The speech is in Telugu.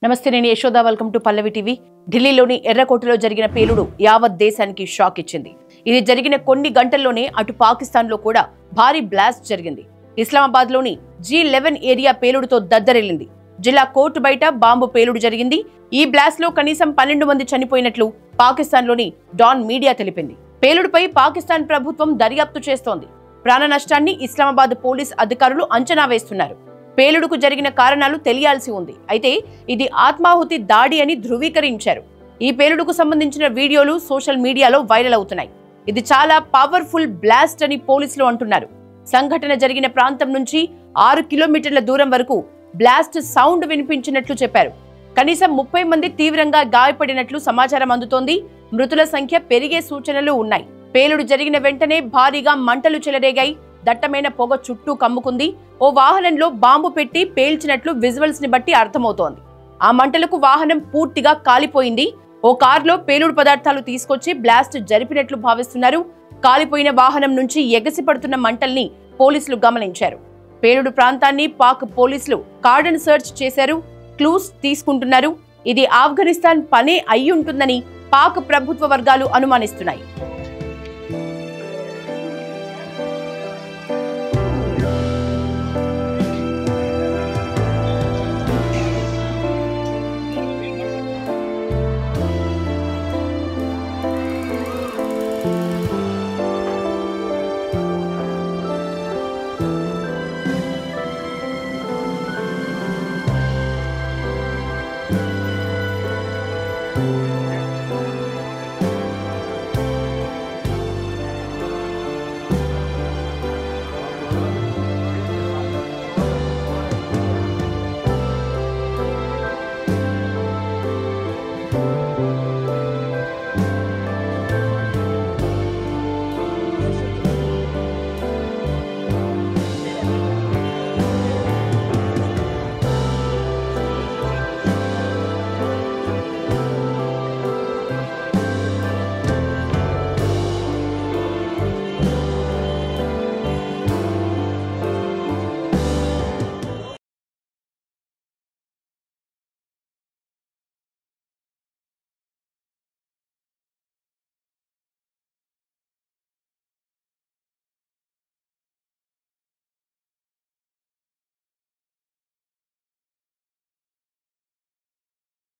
నమస్తే, నేను Yashoda. Welcome to Pallavi TV. ఢిల్లీలోని ఎర్రకోటలో జరిగిన పేలుడు యావత్ దేశానికి షాక్ ఇచ్చింది. ఇది జరిగిన కొన్ని గంటల్లోనే అటు పాకిస్తాన్లో కూడా భారీ బ్లాస్ట్ జరిగింది. ఇస్లామాబాద్లోని G11 ఏరియా పేలుడుతో దద్దరిల్లింది. జిల్లా కోర్టు బయట బాంబు పేలుడు జరిగింది. ఈ బ్లాస్ట్లో కనీసం 12 మంది చనిపోయినట్లు పాకిస్తాన్లోని డాన్ మీడియా తెలిపింది. పేలుడుపై పాకిస్తాన్ ప్రభుత్వం దర్యాప్తు చేస్తోంది. ప్రాణ నష్టాన్ని ఇస్లామాబాద్ పోలీస్ అధికారులు అంచనా వేస్తున్నారు. పేలుడుకు జరిగిన కారణాలు తెలియాల్సి ఉంది. అయితే ఇది ఆత్మాహుతి దాడి అని ధృవీకరించారు. ఈ పేలుడుకు సంబంధించిన వీడియోలు సోషల్ మీడియాలో వైరల్ అవుతున్నాయి. ఇది చాలా పవర్ఫుల్ బ్లాస్ట్ అని పోలీసులు అంటున్నారు. సంఘటన జరిగిన ప్రాంతం నుంచి 6 కిలోమీటర్ల దూరం వరకు బ్లాస్ట్ సౌండ్ వినిపించినట్లు చెప్పారు. కనీసం 30 మంది తీవ్రంగా గాయపడినట్లు సమాచారం అందుతోంది. మృతుల సంఖ్య పెరిగే సూచనలు ఉన్నాయి. పేలుడు జరిగిన వెంటనే భారీగా మంటలు చెలరేగాయి. దట్టమైన పొగ చుట్టూ కమ్ముకుంది. ఓ వాహనంలో బాంబు పెట్టి పేల్చినట్లు విజువల్స్ ని బట్టి అర్థమవుతోంది. ఆ మంటలకు వాహనం పూర్తిగా కాలిపోయింది. ఓ కారులో పేలుడు పదార్థాలు తీసుకొచ్చి బ్లాస్ట్ జరిపినట్లు భావిస్తున్నారు. కాలిపోయిన వాహనం నుంచి ఎగసిపడుతున్న మంటల్ని పోలీసులు గమనించారు. పేలుడు ప్రాంతాన్ని పాక్ పోలీసులు కార్డన్ సర్చ్ చేశారు. క్లూస్ తీసుకుంటున్నారు. ఇది ఆఫ్ఘనిస్తాన్ పనే అయ్యుంటుందని పాక్ ప్రభుత్వ వర్గాలు అనుమానిస్తున్నాయి.